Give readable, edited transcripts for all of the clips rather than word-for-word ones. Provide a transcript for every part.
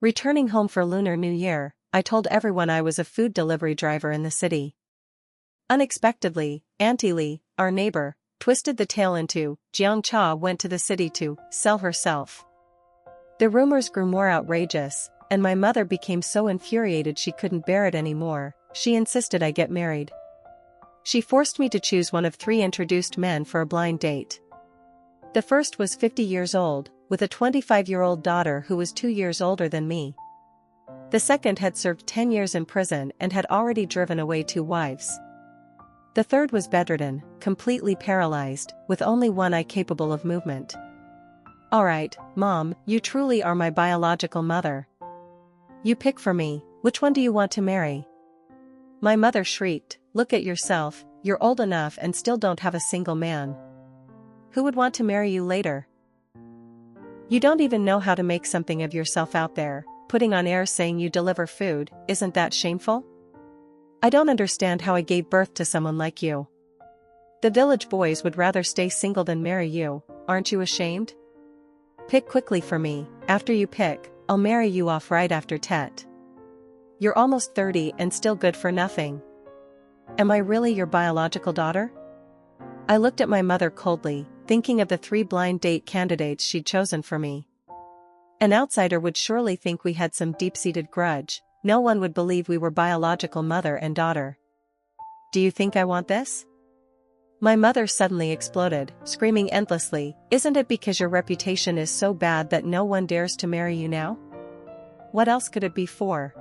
Returning home for Lunar New Year, I told everyone I was a food delivery driver in the city. Unexpectedly, Auntie Lee, our neighbor, twisted the tale into, Jiang Cha went to the city to sell herself. The rumors grew more outrageous, and my mother became so infuriated she couldn't bear it anymore. She insisted I get married. She forced me to choose one of 3 introduced men for a blind date. The first was 50 years old, with a 25-year-old daughter who was 2 years older than me. The second had served 10 years in prison and had already driven away 2 wives. The third was bedridden, completely paralyzed, with only one eye capable of movement. Alright, Mom, you truly are my biological mother. You pick for me, which one do you want to marry? My mother shrieked, look at yourself, you're old enough and still don't have a single man. Who would want to marry you later? You don't even know how to make something of yourself out there, putting on airs saying you deliver food, isn't that shameful? I don't understand how I gave birth to someone like you. The village boys would rather stay single than marry you, aren't you ashamed? Pick quickly for me, after you pick, I'll marry you off right after TET. You're almost 30 and still good for nothing. Am I really your biological daughter? I looked at my mother coldly, thinking of the 3 blind date candidates she'd chosen for me. An outsider would surely think we had some deep-seated grudge. No one would believe we were biological mother and daughter. Do you think I want this? My mother suddenly exploded, screaming endlessly, isn't it because your reputation is so bad that no one dares to marry you now? What else could it be for?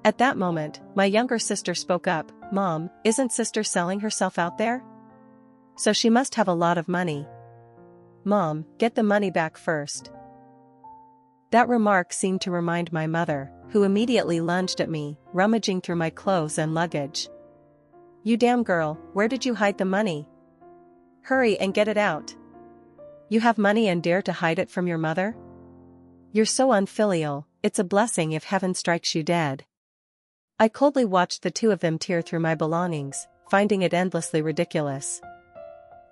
At that moment, my younger sister spoke up, Mom, isn't sister selling herself out there? So she must have a lot of money. Mom, get the money back first. That remark seemed to remind my mother, who immediately lunged at me, rummaging through my clothes and luggage. You damn girl, where did you hide the money? Hurry and get it out. You have money and dare to hide it from your mother? You're so unfilial, it's a blessing if heaven strikes you dead. I coldly watched the 2 of them tear through my belongings, finding it endlessly ridiculous.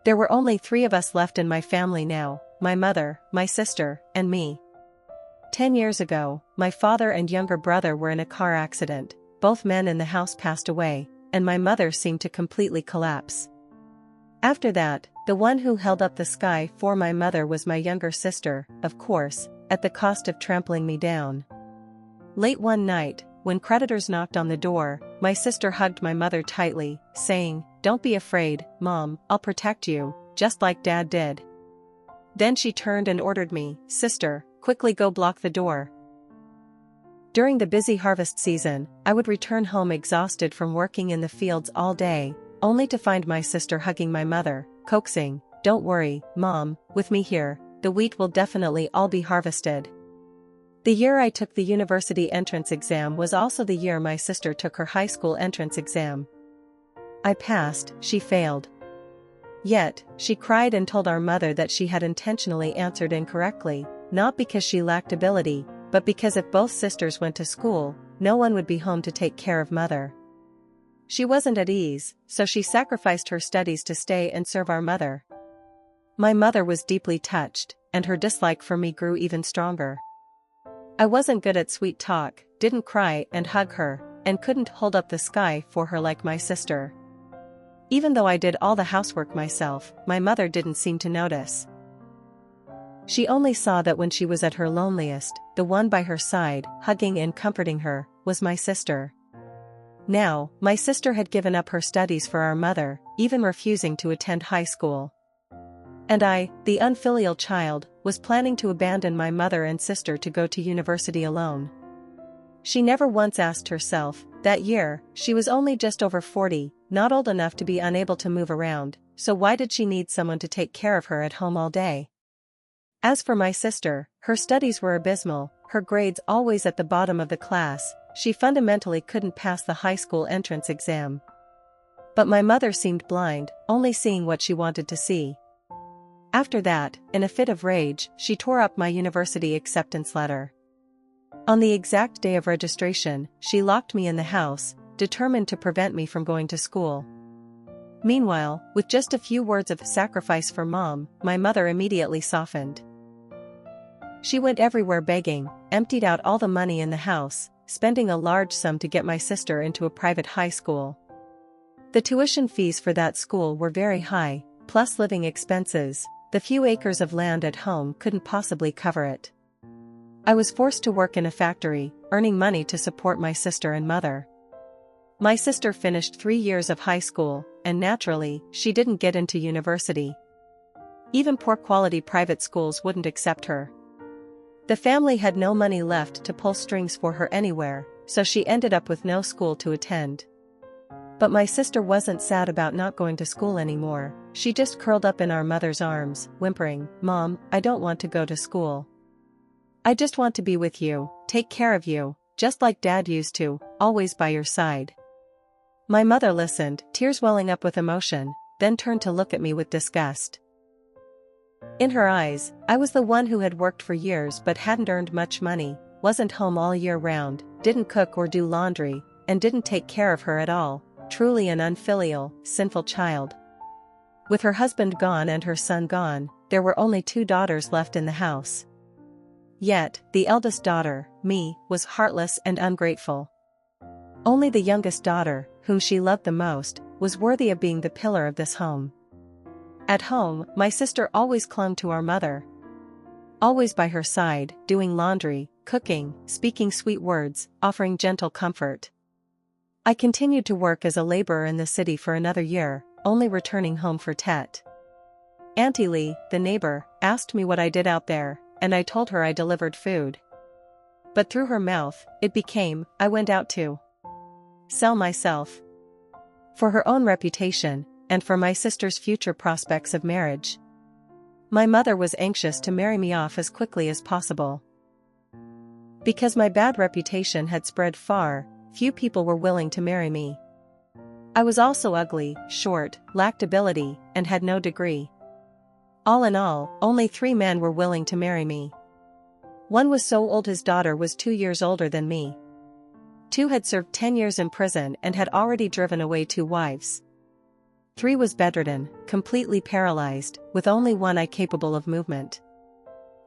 There were only 3 of us left in my family now, my mother, my sister, and me. 10 years ago, my father and younger brother were in a car accident, both men in the house passed away, and my mother seemed to completely collapse. After that, the one who held up the sky for my mother was my younger sister, of course, at the cost of trampling me down. Late one night, when creditors knocked on the door, my sister hugged my mother tightly, saying, Don't be afraid, Mom, I'll protect you, just like Dad did. Then she turned and ordered me, Sister, quickly go block the door. During the busy harvest season, I would return home exhausted from working in the fields all day, only to find my sister hugging my mother, coaxing, Don't worry, Mom, with me here, the wheat will definitely all be harvested. The year I took the university entrance exam was also the year my sister took her high school entrance exam. I passed, she failed. Yet, she cried and told our mother that she had intentionally answered incorrectly, not because she lacked ability, but because if both sisters went to school, no one would be home to take care of mother. She wasn't at ease, so she sacrificed her studies to stay and serve our mother. My mother was deeply touched, and her dislike for me grew even stronger. I wasn't good at sweet talk, didn't cry and hug her, and couldn't hold up the sky for her like my sister. Even though I did all the housework myself, my mother didn't seem to notice. She only saw that when she was at her loneliest, the one by her side, hugging and comforting her, was my sister. Now, my sister had given up her studies for our mother, even refusing to attend high school. And I, the unfilial child, was planning to abandon my mother and sister to go to university alone. She never once asked herself, that year, she was only just over 40, not old enough to be unable to move around, so why did she need someone to take care of her at home all day? As for my sister, her studies were abysmal, her grades always at the bottom of the class, she fundamentally couldn't pass the high school entrance exam. But my mother seemed blind, only seeing what she wanted to see. After that, in a fit of rage, she tore up my university acceptance letter. On the exact day of registration, she locked me in the house, determined to prevent me from going to school. Meanwhile, with just a few words of sacrifice for Mom, my mother immediately softened. She went everywhere begging, emptied out all the money in the house, spending a large sum to get my sister into a private high school. The tuition fees for that school were very high, plus living expenses. The few acres of land at home couldn't possibly cover it. I was forced to work in a factory, earning money to support my sister and mother. My sister finished 3 years of high school, and naturally, she didn't get into university. Even poor-quality private schools wouldn't accept her. The family had no money left to pull strings for her anywhere, so she ended up with no school to attend. But my sister wasn't sad about not going to school anymore. She just curled up in our mother's arms, whimpering, "Mom, I don't want to go to school. I just want to be with you, take care of you, just like Dad used to, always by your side." My mother listened, tears welling up with emotion, then turned to look at me with disgust. In her eyes, I was the one who had worked for years but hadn't earned much money, wasn't home all year round, didn't cook or do laundry, and didn't take care of her at all. Truly an unfilial, sinful child. With her husband gone and her son gone, there were only 2 daughters left in the house. Yet, the eldest daughter, me, was heartless and ungrateful. Only the youngest daughter, whom she loved the most, was worthy of being the pillar of this home. At home, my sister always clung to our mother. Always by her side, doing laundry, cooking, speaking sweet words, offering gentle comfort. I continued to work as a laborer in the city for another year, only returning home for Tet. Auntie Lee, the neighbor, asked me what I did out there, and I told her I delivered food. But through her mouth, it became, I went out to sell myself. For her own reputation, and for my sister's future prospects of marriage. My mother was anxious to marry me off as quickly as possible. Because my bad reputation had spread far, few people were willing to marry me. I was also ugly, short, lacked ability, and had no degree. All in all, only 3 men were willing to marry me. One was so old his daughter was 2 years older than me. 2 had served 10 years in prison and had already driven away 2 wives. 3 was bedridden, completely paralyzed, with only one eye capable of movement.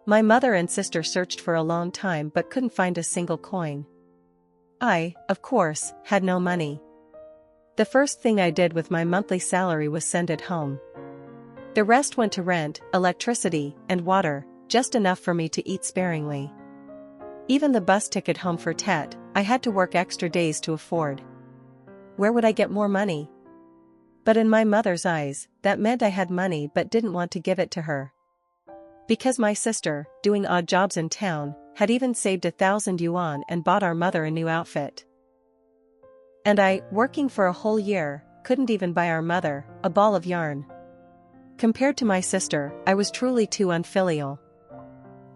My mother and sister searched for a long time but couldn't find a single coin. I, of course, had no money. The first thing I did with my monthly salary was send it home. The rest went to rent, electricity, and water, just enough for me to eat sparingly. Even the bus ticket home for Tet, I had to work extra days to afford. Where would I get more money? But in my mother's eyes, that meant I had money but didn't want to give it to her. Because my sister, doing odd jobs in town, had even saved 1,000 yuan and bought our mother a new outfit. And I, working for a whole year, couldn't even buy our mother a ball of yarn. Compared to my sister, I was truly too unfilial.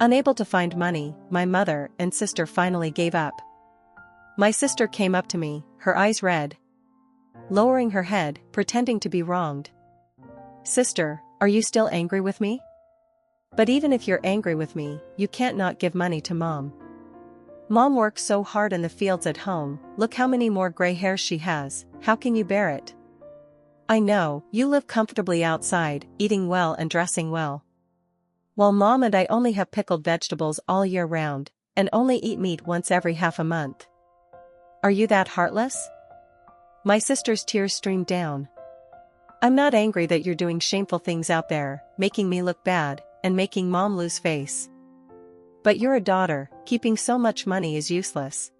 Unable to find money, my mother and sister finally gave up. My sister came up to me, her eyes red. Lowering her head, pretending to be wronged. "Sister, are you still angry with me? But even if you're angry with me, you can't not give money to Mom. Mom works so hard in the fields at home, look how many more gray hairs she has, how can you bear it? I know, you live comfortably outside, eating well and dressing well. While Mom and I only have pickled vegetables all year round, and only eat meat once every half a month. Are you that heartless?" My sister's tears streamed down. "I'm not angry that you're doing shameful things out there, making me look bad, and making Mom lose face. But you're a daughter, keeping so much money is useless.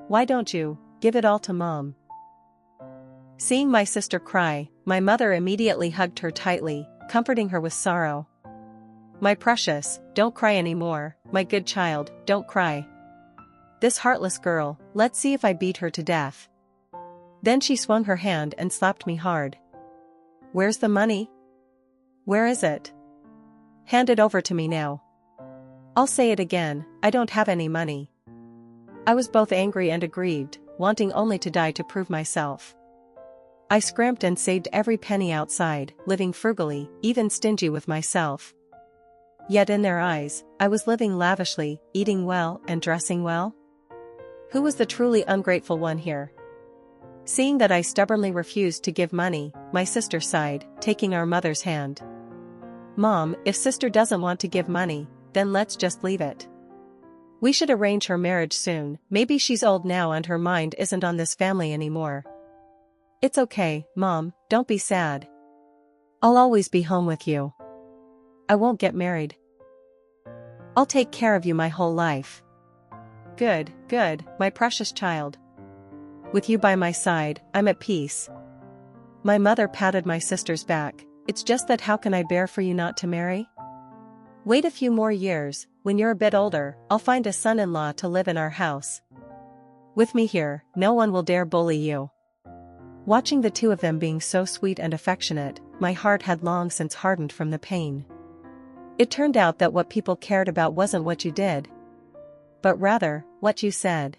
Why don't you give it all to Mom?" Seeing my sister cry, my mother immediately hugged her tightly, comforting her with sorrow. "My precious, don't cry anymore, my good child, don't cry. This heartless girl, let's see if I beat her to death." Then she swung her hand and slapped me hard. "Where's the money? Where is it? Hand it over to me now. I'll say it again, I don't have any money." I was both angry and aggrieved, wanting only to die to prove myself. I scrimped and saved every penny outside, living frugally, even stingy with myself. Yet in their eyes, I was living lavishly, eating well and dressing well. Who was the truly ungrateful one here? Seeing that I stubbornly refused to give money, my sister sighed, taking our mother's hand. "Mom, if sister doesn't want to give money, then let's just leave it. We should arrange her marriage soon, maybe she's old now and her mind isn't on this family anymore. It's okay, Mom, don't be sad. I'll always be home with you. I won't get married. I'll take care of you my whole life. Good, good, my precious child. With you by my side, I'm at peace. My mother patted my sister's back. It's just that how can I bear for you not to marry? Wait a few more years, when you're a bit older, I'll find a son-in-law to live in our house. With me here, no one will dare bully you. Watching the two of them being so sweet and affectionate, my heart had long since hardened from the pain. It turned out that what people cared about wasn't what you did, but rather, what you said.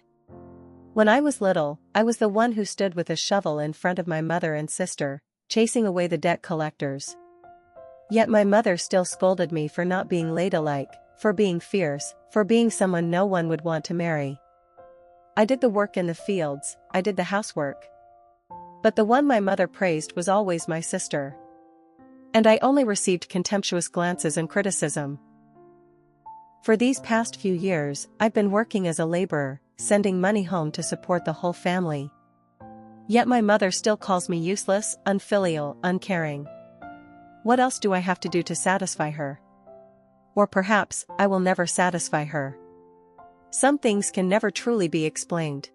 When I was little, I was the one who stood with a shovel in front of my mother and sister, chasing away the debt collectors. Yet my mother still scolded me for not being ladylike, for being fierce, for being someone no one would want to marry. I did the work in the fields, I did the housework. But the one my mother praised was always my sister. And I only received contemptuous glances and criticism. For these past few years, I've been working as a laborer, sending money home to support the whole family. Yet my mother still calls me useless, unfilial, uncaring. What else do I have to do to satisfy her? Or perhaps, I will never satisfy her. Some things can never truly be explained.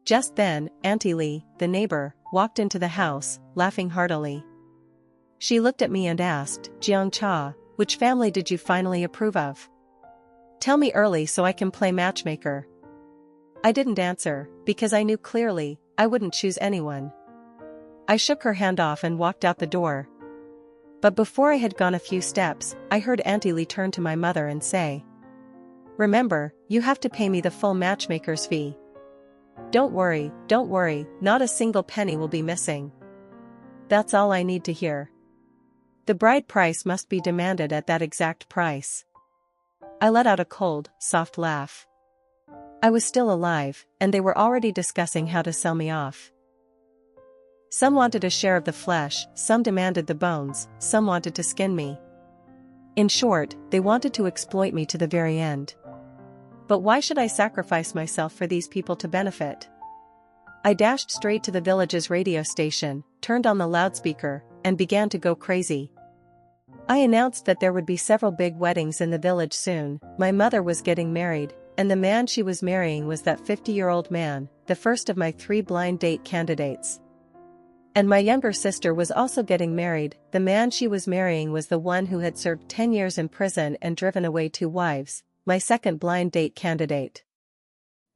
Just then, Auntie Lee, the neighbor, walked into the house, laughing heartily. She looked at me and asked, "Jeong Cha, which family did you finally approve of? Tell me early so I can play matchmaker." I didn't answer, because I knew clearly, I wouldn't choose anyone. I shook her hand off and walked out the door. But before I had gone a few steps, I heard Auntie Lee turn to my mother and say, "Remember, you have to pay me the full matchmaker's fee. Don't worry, not a single penny will be missing." That's all I need to hear. The bride price must be demanded at that exact price. I let out a cold, soft laugh. I was still alive, and they were already discussing how to sell me off. Some wanted a share of the flesh, some demanded the bones, some wanted to skin me. In short, they wanted to exploit me to the very end. But why should I sacrifice myself for these people to benefit? I dashed straight to the village's radio station, turned on the loudspeaker, and began to go crazy. I announced that there would be several big weddings in the village soon. My mother was getting married, and the man she was marrying was that 50-year-old man, the first of my 3 blind date candidates. And my younger sister was also getting married. The man she was marrying was the one who had served 10 years in prison and driven away 2 wives, my second blind date candidate.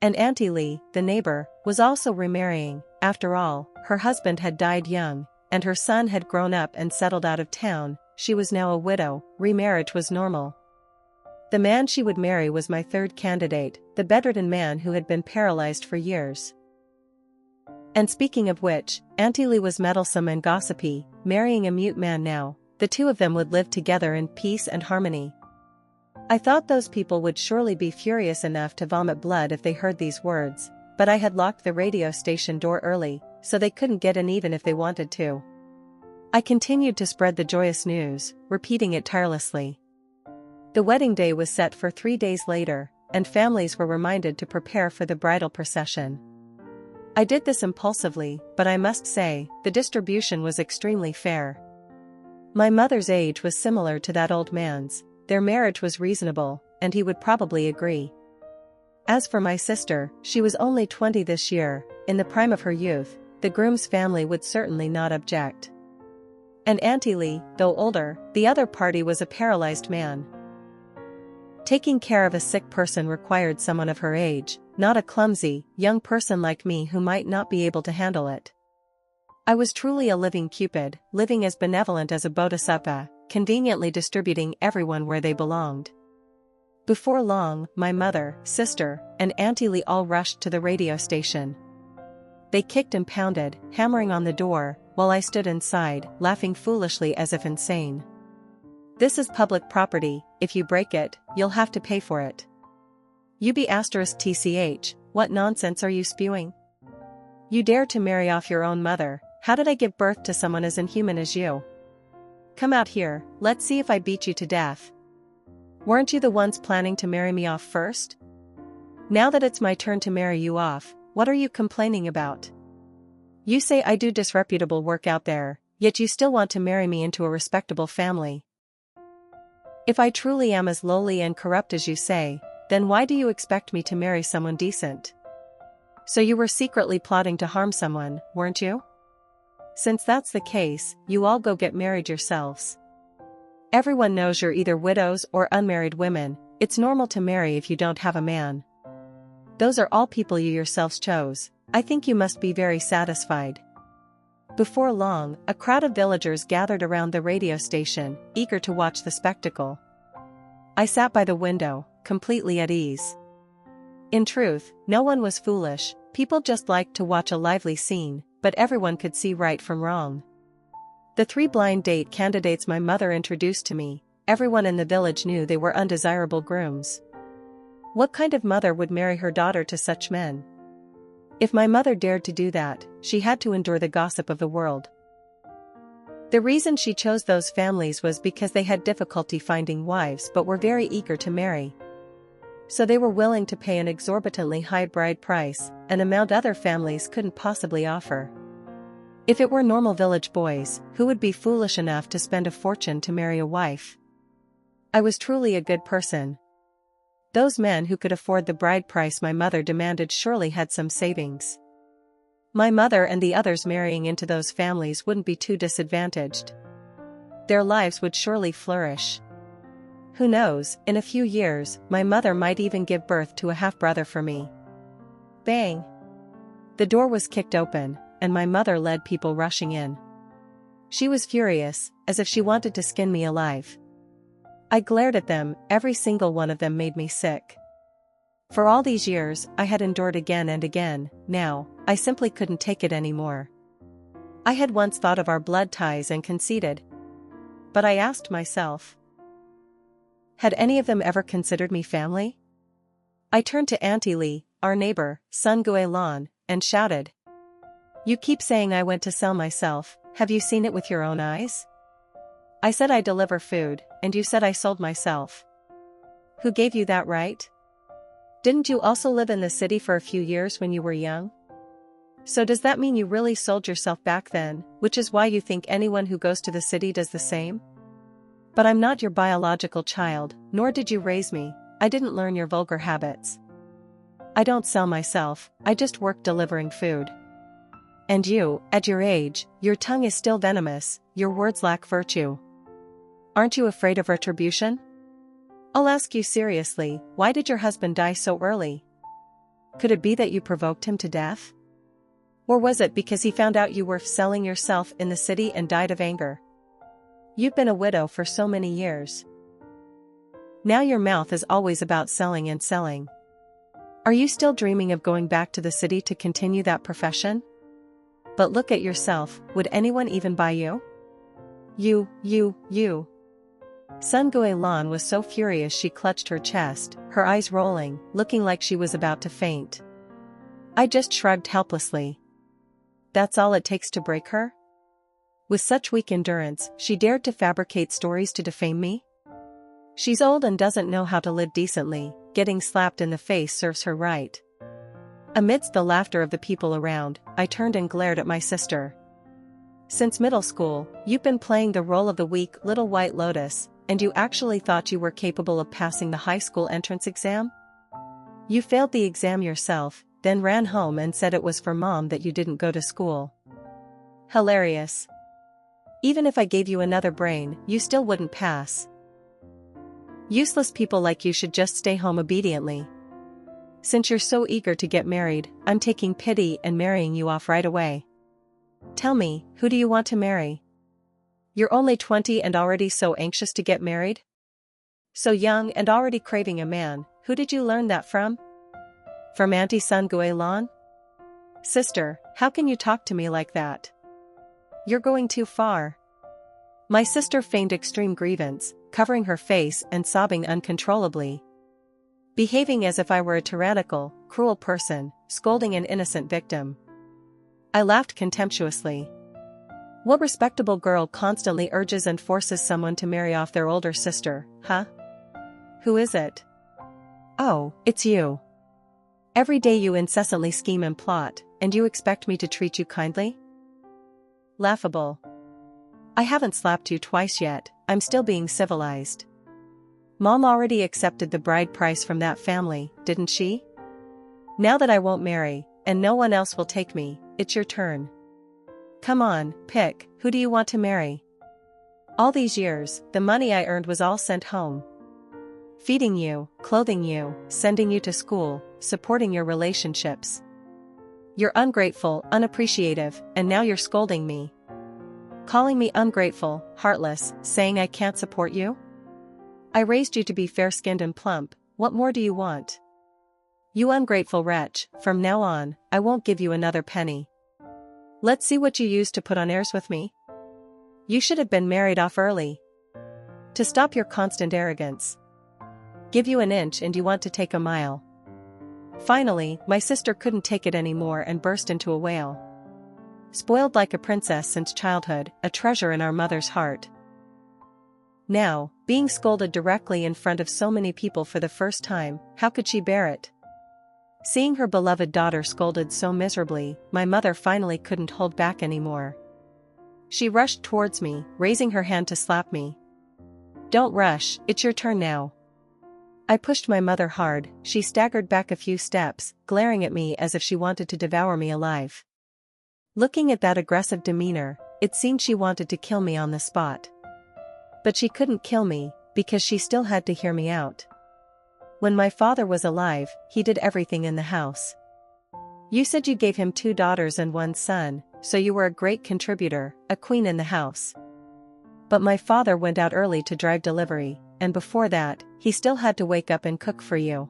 And Auntie Lee, the neighbor, was also remarrying. After all, her husband had died young, and her son had grown up and settled out of town. She was now a widow. Remarriage was normal. The man she would marry was my third candidate, the bedridden man who had been paralyzed for years. And speaking of which, Auntie Lee was meddlesome and gossipy, marrying a mute man now. The two of them would live together in peace and harmony. I thought those people would surely be furious enough to vomit blood if they heard these words, but I had locked the radio station door early, so they couldn't get in even if they wanted to. I continued to spread the joyous news, repeating it tirelessly. The wedding day was set for 3 days later, and families were reminded to prepare for the bridal procession. I did this impulsively, but I must say, the distribution was extremely fair. My mother's age was similar to that old man's. Their marriage was reasonable, and he would probably agree. As for my sister, she was only 20 this year. In the prime of her youth, the groom's family would certainly not object. And Auntie Lee, though older, the other party was a paralyzed man. Taking care of a sick person required someone of her age, not a clumsy, young person like me who might not be able to handle it. I was truly a living Cupid, living as benevolent as a bodhisattva, conveniently distributing everyone where they belonged. Before long, my mother, sister, and Auntie Lee all rushed to the radio station. They kicked and pounded, hammering on the door, while I stood inside, laughing foolishly as if insane. "This is public property, if you break it, you'll have to pay for it." UB*TCH, what nonsense are you spewing? You dare to marry off your own mother. How did I give birth to someone as inhuman as you? Come out here, let's see if I beat you to death. Weren't you the ones planning to marry me off first? Now that it's my turn to marry you off, what are you complaining about? You say I do disreputable work out there, yet you still want to marry me into a respectable family. If I truly am as lowly and corrupt as you say, then why do you expect me to marry someone decent? So you were secretly plotting to harm someone, weren't you? Since that's the case, you all go get married yourselves. Everyone knows you're either widows or unmarried women. It's normal to marry if you don't have a man. Those are all people you yourselves chose. I think you must be very satisfied. Before long, a crowd of villagers gathered around the radio station, eager to watch the spectacle. I sat by the window, completely at ease. In truth, no one was foolish. People just liked to watch a lively scene, but everyone could see right from wrong. The 3 blind date candidates my mother introduced to me, everyone in the village knew they were undesirable grooms. What kind of mother would marry her daughter to such men? If my mother dared to do that, she had to endure the gossip of the world. The reason she chose those families was because they had difficulty finding wives but were very eager to marry. So they were willing to pay an exorbitantly high bride price, an amount other families couldn't possibly offer. If it were normal village boys, who would be foolish enough to spend a fortune to marry a wife? I was truly a good person. Those men who could afford the bride price my mother demanded surely had some savings. My mother and the others marrying into those families wouldn't be too disadvantaged. Their lives would surely flourish. Who knows, in a few years, my mother might even give birth to a half-brother for me. Bang! The door was kicked open, and my mother led people rushing in. She was furious, as if she wanted to skin me alive. I glared at them, every single one of them made me sick. For all these years, I had endured again and again. Now, I simply couldn't take it anymore. I had once thought of our blood ties and conceded. But I asked myself, had any of them ever considered me family? I turned to Auntie Lee, our neighbor, Sun Guilan, and shouted, "You keep saying I went to sell myself, have you seen it with your own eyes? I said I deliver food, and you said I sold myself. Who gave you that right? Didn't you also live in the city for a few years when you were young? So does that mean you really sold yourself back then, which is why you think anyone who goes to the city does the same? But I'm not your biological child, nor did you raise me. I didn't learn your vulgar habits. I don't sell myself, I just work delivering food. And you, at your age, your tongue is still venomous, your words lack virtue. Aren't you afraid of retribution? I'll ask you seriously, why did your husband die so early? Could it be that you provoked him to death? Or was it because he found out you were selling yourself in the city and died of anger? You've been a widow for so many years. Now your mouth is always about selling and selling. Are you still dreaming of going back to the city to continue that profession? But look at yourself, would anyone even buy you? You. Sun Guilan was so furious she clutched her chest, her eyes rolling, looking like she was about to faint. I just shrugged helplessly. That's all it takes to break her? With such weak endurance, she dared to fabricate stories to defame me? She's old and doesn't know how to live decently, getting slapped in the face serves her right. Amidst the laughter of the people around, I turned and glared at my sister. Since middle school, you've been playing the role of the weak little white lotus, and you actually thought you were capable of passing the high school entrance exam? You failed the exam yourself, then ran home and said it was for mom that you didn't go to school. Hilarious. Even if I gave you another brain, you still wouldn't pass. Useless people like you should just stay home obediently. Since you're so eager to get married, I'm taking pity and marrying you off right away. Tell me, who do you want to marry? You're only 20 and already so anxious to get married? So young and already craving a man, who did you learn that from? From Auntie Sun Guilan? Sister, how can you talk to me like that? You're going too far. My sister feigned extreme grievance, covering her face and sobbing uncontrollably. Behaving as if I were a tyrannical, cruel person, scolding an innocent victim. I laughed contemptuously. What respectable girl constantly urges and forces someone to marry off their older sister, huh? Who is it? Oh, it's you. Every day you incessantly scheme and plot, and you expect me to treat you kindly? Laughable. I haven't slapped you twice yet, I'm still being civilized. Mom already accepted the bride price from that family, didn't she? Now that I won't marry, and no one else will take me, it's your turn. Come on, pick, who do you want to marry? All these years, the money I earned was all sent home. Feeding you, clothing you, sending you to school, supporting your relationships. You're ungrateful, unappreciative, and now you're scolding me. Calling me ungrateful, heartless, saying I can't support you? I raised you to be fair-skinned and plump, what more do you want? You ungrateful wretch, from now on, I won't give you another penny. Let's see what you used to put on airs with me. You should have been married off early. To stop your constant arrogance. Give you an inch and you want to take a mile. Finally, my sister couldn't take it anymore and burst into a wail. Spoiled like a princess since childhood, a treasure in our mother's heart. Now, being scolded directly in front of so many people for the first time, how could she bear it? Seeing her beloved daughter scolded so miserably, my mother finally couldn't hold back anymore. She rushed towards me, raising her hand to slap me. Don't rush, it's your turn now. I pushed my mother hard, she staggered back a few steps, glaring at me as if she wanted to devour me alive. Looking at that aggressive demeanor, it seemed she wanted to kill me on the spot. But she couldn't kill me, because she still had to hear me out. When my father was alive, he did everything in the house. You said you gave him 2 daughters and 1 son, so you were a great contributor, a queen in the house. But my father went out early to drive delivery, and before that, he still had to wake up and cook for you.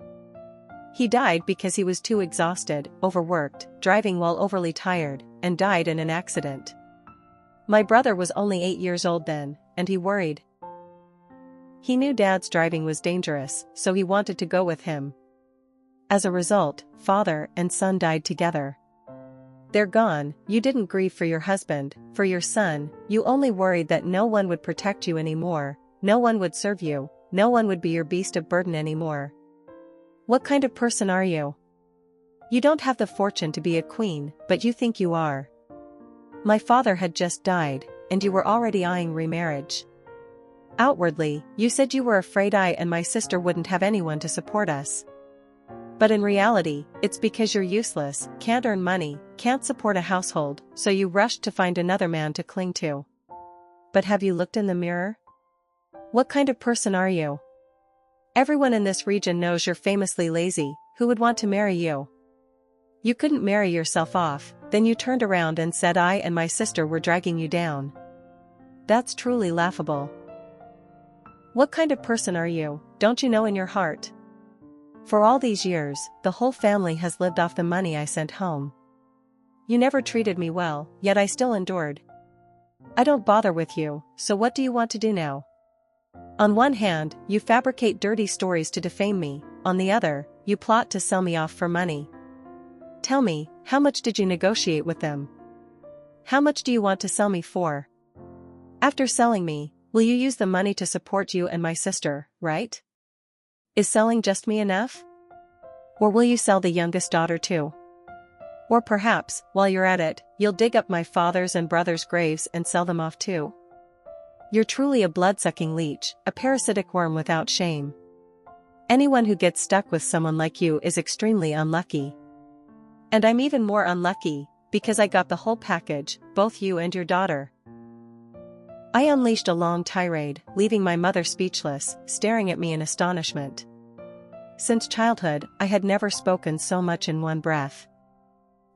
He died because he was too exhausted, overworked, driving while overly tired, and died in an accident. My brother was only 8 years old then, and he worried. He knew Dad's driving was dangerous, so he wanted to go with him. As a result, father and son died together. They're gone, you didn't grieve for your husband, for your son, you only worried that no one would protect you anymore, no one would serve you, no one would be your beast of burden anymore. What kind of person are you? You don't have the fortune to be a queen, but you think you are. My father had just died, and you were already eyeing remarriage. Outwardly, you said you were afraid I and my sister wouldn't have anyone to support us. But in reality, it's because you're useless, can't earn money, can't support a household, so you rushed to find another man to cling to. But have you looked in the mirror? What kind of person are you? Everyone in this region knows you're famously lazy, who would want to marry you? You couldn't marry yourself off, then you turned around and said I and my sister were dragging you down. That's truly laughable. What kind of person are you, don't you know in your heart? For all these years, the whole family has lived off the money I sent home. You never treated me well, yet I still endured. I don't bother with you, so what do you want to do now? On one hand, you fabricate dirty stories to defame me, on the other, you plot to sell me off for money. Tell me, how much did you negotiate with them? How much do you want to sell me for? After selling me, will you use the money to support you and my sister, right? Is selling just me enough? Or will you sell the youngest daughter too? Or perhaps, while you're at it, you'll dig up my father's and brother's graves and sell them off too? You're truly a blood-sucking leech, a parasitic worm without shame. Anyone who gets stuck with someone like you is extremely unlucky. And I'm even more unlucky, because I got the whole package, both you and your daughter. I unleashed a long tirade, leaving my mother speechless, staring at me in astonishment. Since childhood, I had never spoken so much in one breath.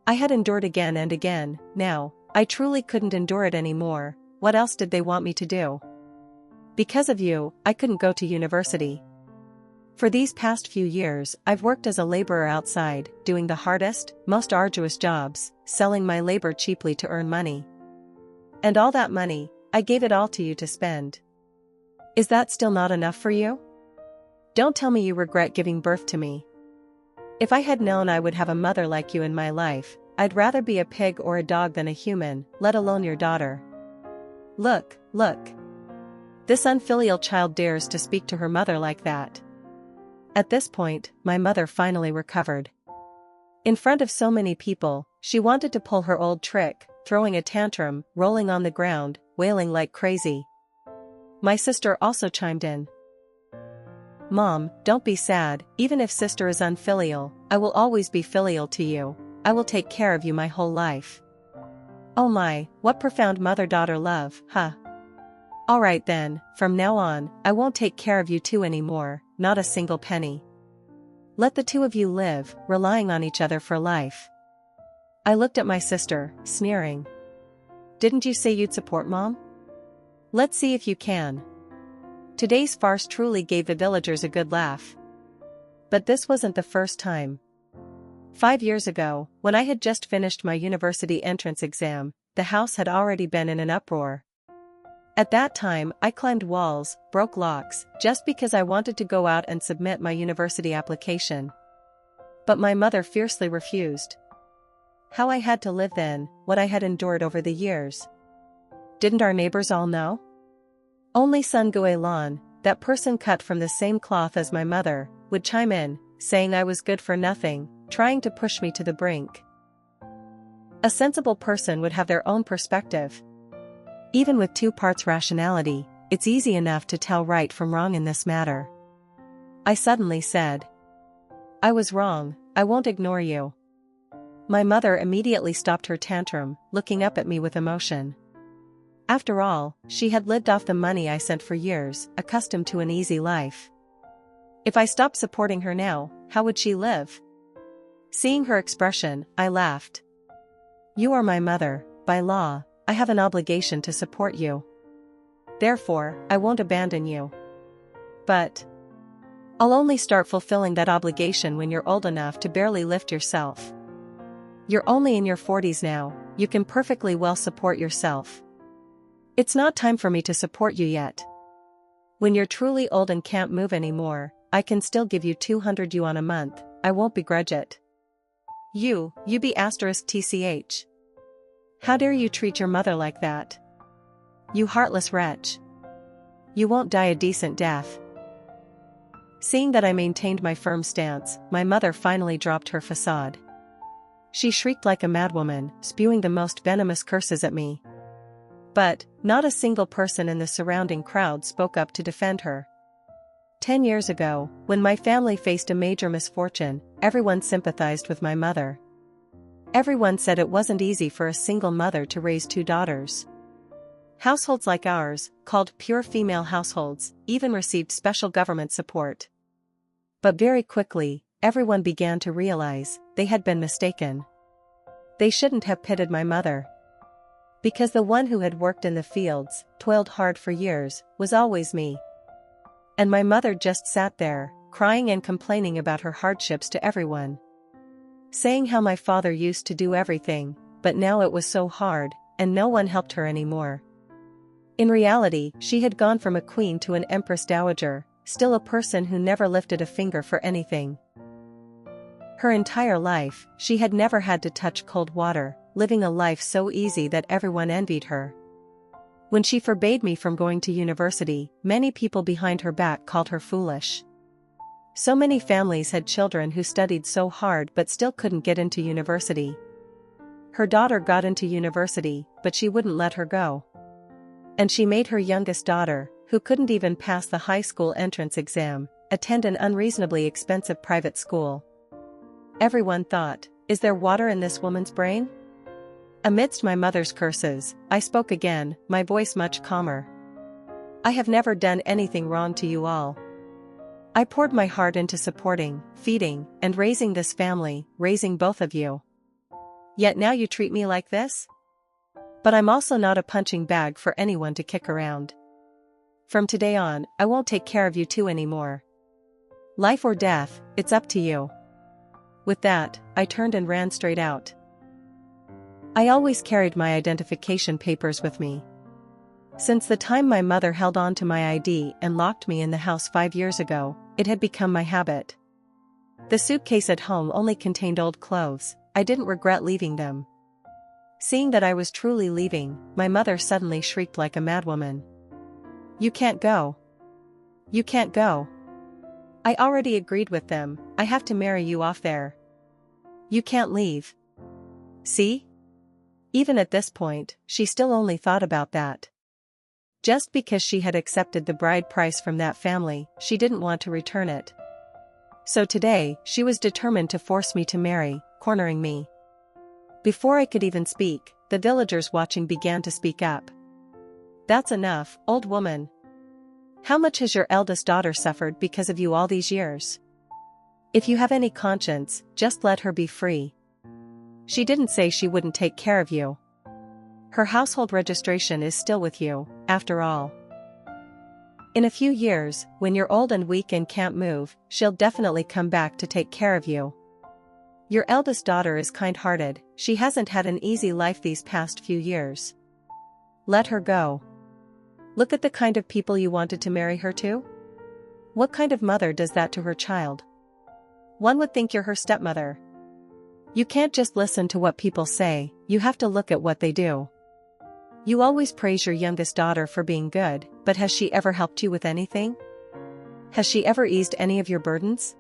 I had endured again and again, now, I truly couldn't endure it anymore. What else did they want me to do? Because of you, I couldn't go to university. For these past few years, I've worked as a laborer outside, doing the hardest, most arduous jobs, selling my labor cheaply to earn money. And all that money, I gave it all to you to spend. Is that still not enough for you? Don't tell me you regret giving birth to me. If I had known I would have a mother like you in my life, I'd rather be a pig or a dog than a human, let alone your daughter. Look, look. This unfilial child dares to speak to her mother like that. At this point, my mother finally recovered. In front of so many people, she wanted to pull her old trick, throwing a tantrum, rolling on the ground, wailing like crazy. My sister also chimed in. "Mom, don't be sad, even if sister is unfilial, I will always be filial to you. I will take care of you my whole life." Oh my, what profound mother-daughter love, huh? Alright then, from now on, I won't take care of you two anymore, not a single penny. Let the two of you live, relying on each other for life. I looked at my sister, sneering. Didn't you say you'd support Mom? Let's see if you can. Today's farce truly gave the villagers a good laugh. But this wasn't the first time. 5 years ago, when I had just finished my university entrance exam, the house had already been in an uproar. At that time, I climbed walls, broke locks, just because I wanted to go out and submit my university application. But my mother fiercely refused. How I had to live then, what I had endured over the years. Didn't our neighbors all know? Only son Guélan, that person cut from the same cloth as my mother, would chime in, saying I was good for nothing, trying to push me to the brink. A sensible person would have their own perspective. Even with 2 parts rationality, it's easy enough to tell right from wrong in this matter. I suddenly said, "I was wrong, I won't ignore you." My mother immediately stopped her tantrum, looking up at me with emotion. After all, she had lived off the money I sent for years, accustomed to an easy life. If I stopped supporting her now, how would she live? Seeing her expression, I laughed. "You are my mother, by law, I have an obligation to support you. Therefore, I won't abandon you. But I'll only start fulfilling that obligation when you're old enough to barely lift yourself. You're only in your 40s now, you can perfectly well support yourself. It's not time for me to support you yet. When you're truly old and can't move anymore, I can still give you 200 yuan a month, I won't begrudge it." You be *TCH. How dare you treat your mother like that? You heartless wretch. You won't die a decent death. Seeing that I maintained my firm stance, my mother finally dropped her facade. She shrieked like a madwoman, spewing the most venomous curses at me. But not a single person in the surrounding crowd spoke up to defend her. 10 years ago, when my family faced a major misfortune, everyone sympathized with my mother. Everyone said it wasn't easy for a single mother to raise 2 daughters. Households like ours, called pure female households, even received special government support. But very quickly, everyone began to realize they had been mistaken. They shouldn't have pitted my mother. Because the one who had worked in the fields, toiled hard for years, was always me. And my mother just sat there, crying and complaining about her hardships to everyone. Saying how my father used to do everything, but now it was so hard, and no one helped her anymore. In reality, she had gone from a queen to an empress dowager, still a person who never lifted a finger for anything. Her entire life, she had never had to touch cold water, living a life so easy that everyone envied her. When she forbade me from going to university, many people behind her back called her foolish. So many families had children who studied so hard but still couldn't get into university. Her daughter got into university, but she wouldn't let her go. And she made her youngest daughter, who couldn't even pass the high school entrance exam, attend an unreasonably expensive private school. Everyone thought, is there water in this woman's brain? Amidst my mother's curses, I spoke again, my voice much calmer. I have never done anything wrong to you all. I poured my heart into supporting, feeding, and raising this family, raising both of you. Yet now you treat me like this? But I'm also not a punching bag for anyone to kick around. From today on, I won't take care of you two anymore. Life or death, it's up to you. With that, I turned and ran straight out. I always carried my identification papers with me. Since the time my mother held on to my ID and locked me in the house 5 years ago, it had become my habit. The suitcase at home only contained old clothes. I didn't regret leaving them. Seeing that I was truly leaving, my mother suddenly shrieked like a madwoman. You can't go. You can't go. I already agreed with them, I have to marry you off there. You can't leave. See? Even at this point, she still only thought about that. Just because she had accepted the bride price from that family, she didn't want to return it. So today, she was determined to force me to marry, cornering me. Before I could even speak, the villagers watching began to speak up. That's enough, old woman. How much has your eldest daughter suffered because of you all these years? If you have any conscience, just let her be free. She didn't say she wouldn't take care of you. Her household registration is still with you, after all. In a few years, when you're old and weak and can't move, she'll definitely come back to take care of you. Your eldest daughter is kind-hearted, she hasn't had an easy life these past few years. Let her go. Look at the kind of people you wanted to marry her to. What kind of mother does that to her child? One would think you're her stepmother. You can't just listen to what people say, you have to look at what they do. You always praise your youngest daughter for being good, but has she ever helped you with anything? Has she ever eased any of your burdens?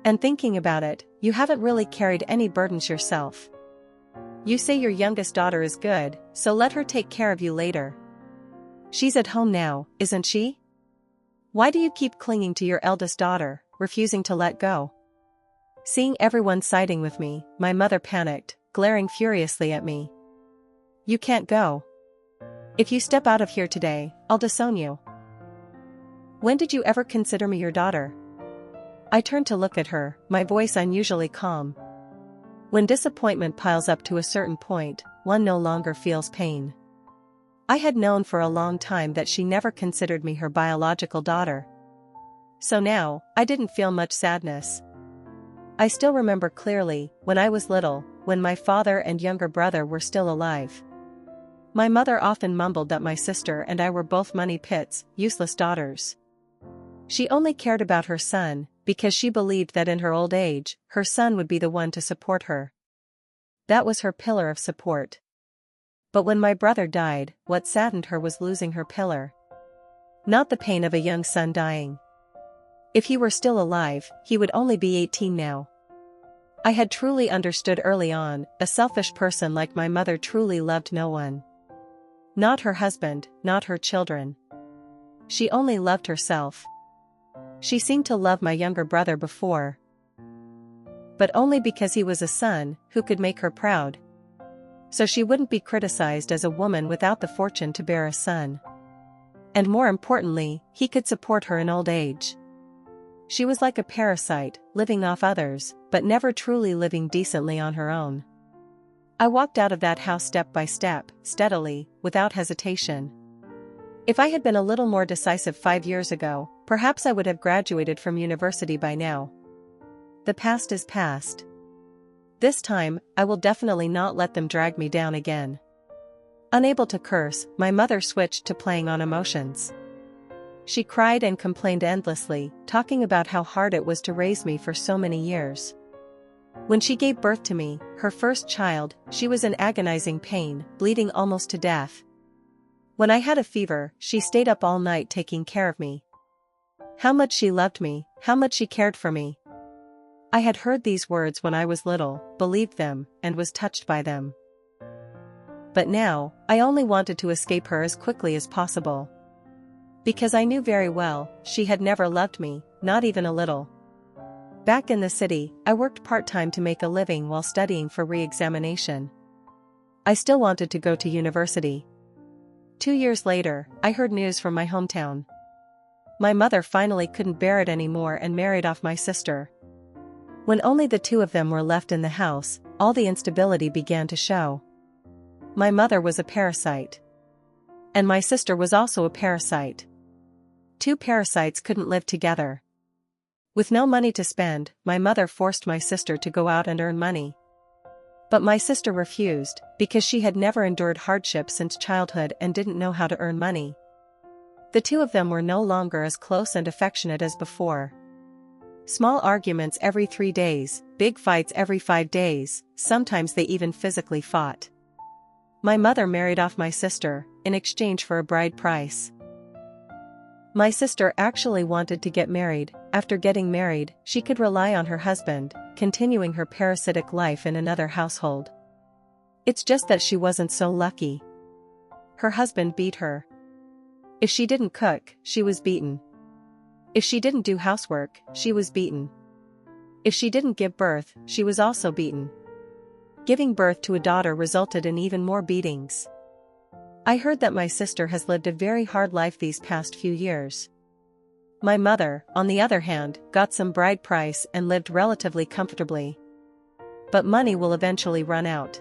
And thinking about it, you haven't really carried any burdens yourself. You say your youngest daughter is good, so let her take care of you later. She's at home now, isn't she? Why do you keep clinging to your eldest daughter, refusing to let go? Seeing everyone siding with me, my mother panicked, glaring furiously at me. You can't go. If you step out of here today, I'll disown you. When did you ever consider me your daughter? I turned to look at her, my voice unusually calm. When disappointment piles up to a certain point, one no longer feels pain. I had known for a long time that she never considered me her biological daughter. So now, I didn't feel much sadness. I still remember clearly, when I was little, when my father and younger brother were still alive. My mother often mumbled that my sister and I were both money pits, useless daughters. She only cared about her son, because she believed that in her old age, her son would be the one to support her. That was her pillar of support. But when my brother died, what saddened her was losing her pillar. Not the pain of a young son dying. If he were still alive, he would only be 18 now. I had truly understood early on, a selfish person like my mother truly loved no one. Not her husband, not her children. She only loved herself. She seemed to love my younger brother before. But only because he was a son, who could make her proud. So she wouldn't be criticized as a woman without the fortune to bear a son. And more importantly, he could support her in old age. She was like a parasite, living off others, but never truly living decently on her own. I walked out of that house step by step, steadily, without hesitation. If I had been a little more decisive 5 years ago, perhaps I would have graduated from university by now. The past is past. This time, I will definitely not let them drag me down again. Unable to curse, my mother switched to playing on emotions. She cried and complained endlessly, talking about how hard it was to raise me for so many years. When she gave birth to me, her first child, she was in agonizing pain, bleeding almost to death. When I had a fever, she stayed up all night taking care of me. How much she loved me, how much she cared for me. I had heard these words when I was little, believed them, and was touched by them. But now, I only wanted to escape her as quickly as possible. Because I knew very well, she had never loved me, not even a little. Back in the city, I worked part-time to make a living while studying for re-examination. I still wanted to go to university. 2 years later, I heard news from my hometown. My mother finally couldn't bear it anymore and married off my sister. When only the two of them were left in the house, all the instability began to show. My mother was a parasite. And my sister was also a parasite. Two parasites couldn't live together. With no money to spend, my mother forced my sister to go out and earn money. But my sister refused, because she had never endured hardship since childhood and didn't know how to earn money. The two of them were no longer as close and affectionate as before. Small arguments every 3 days, big fights every 5 days, sometimes they even physically fought. My mother married off my sister, in exchange for a bride price. My sister actually wanted to get married. After getting married, she could rely on her husband, continuing her parasitic life in another household. It's just that she wasn't so lucky. Her husband beat her. If she didn't cook, she was beaten. If she didn't do housework, she was beaten. If she didn't give birth, she was also beaten. Giving birth to a daughter resulted in even more beatings. I heard that my sister has lived a very hard life these past few years. My mother, on the other hand, got some bride price and lived relatively comfortably. But money will eventually run out.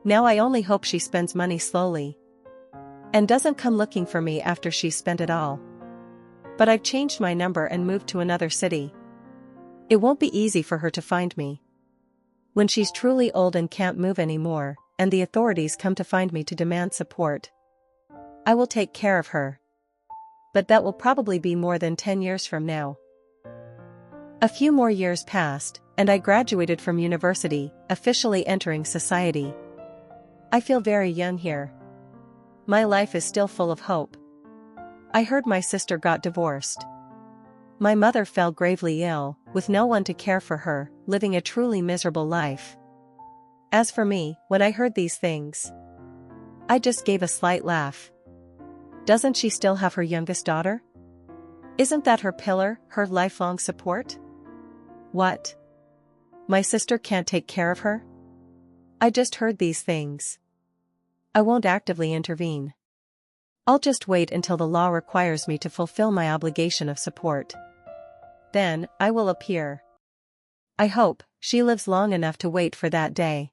Now I only hope she spends money slowly. And doesn't come looking for me after she's spent it all. But I've changed my number and moved to another city. It won't be easy for her to find me. When she's truly old and can't move anymore, and the authorities come to find me to demand support, I will take care of her. But that will probably be more than 10 years from now. A few more years passed, and I graduated from university, officially entering society. I feel very young here. My life is still full of hope. I heard my sister got divorced. My mother fell gravely ill, with no one to care for her, living a truly miserable life. As for me, when I heard these things, I just gave a slight laugh. Doesn't she still have her youngest daughter? Isn't that her pillar, her lifelong support? What? My sister can't take care of her? I just heard these things. I won't actively intervene. I'll just wait until the law requires me to fulfill my obligation of support. Then, I will appear. I hope she lives long enough to wait for that day.